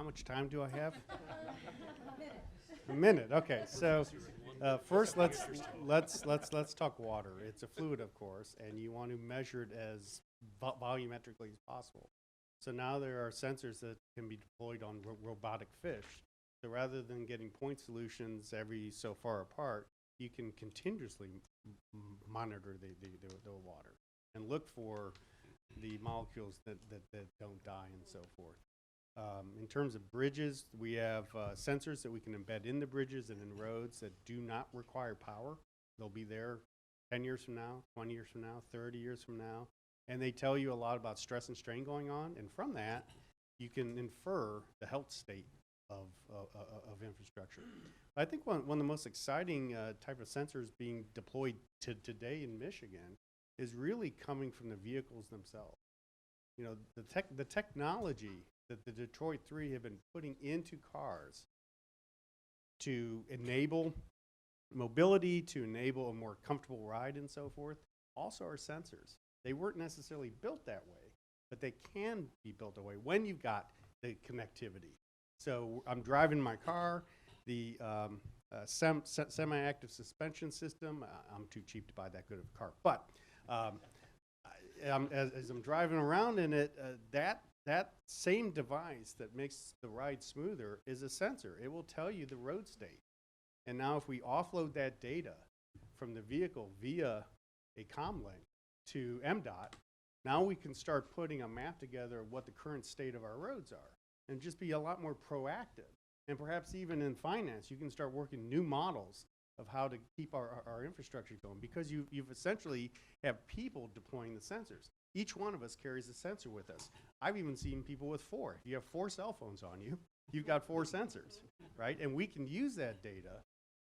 how much time do I have? A minute. Okay. So first, let's talk water. It's a fluid, of course, and you want to measure it as volumetrically as possible. So now there are sensors that can be deployed on robotic fish. So rather than getting point solutions every so far apart, you can continuously monitor the water and look for the molecules that don't die and so forth. In terms of bridges, we have sensors that we can embed in the bridges and in roads that do not require power. They'll be there 10 years from now, 20 years from now, 30 years from now. And they tell you a lot about stress and strain going on. And from that, you can infer the health state of infrastructure. I think one of the most exciting type of sensors being deployed today in Michigan is really coming from the vehicles themselves. You know, the technology that the Detroit 3 have been putting into cars to enable mobility, to enable a more comfortable ride and so forth, also are sensors. They weren't necessarily built that way, but they can be built that way when you've got the connectivity. So I'm driving my car, the semi-active suspension system, I'm too cheap to buy that good of a car, but as I'm driving around in it, that same device that makes the ride smoother is a sensor. It will tell you the road state. And now if we offload that data from the vehicle via a comlink to MDOT, now we can start putting a map together of what the current state of our roads are and just be a lot more proactive. And perhaps even in finance, you can start working new models of how to keep our infrastructure going, because you've essentially have people deploying the sensors. Each one of us carries a sensor with us. I've even seen people with 4. If you have 4 cell phones on you, you've got 4 sensors, right? And we can use that data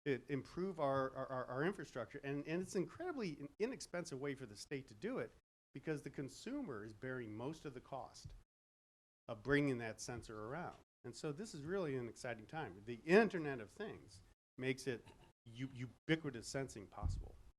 to improve our infrastructure. And it's an incredibly inexpensive way for the state to do it, because the consumer is bearing most of the cost of bringing that sensor around. And so this is really an exciting time. The Internet of Things makes it ubiquitous sensing possible.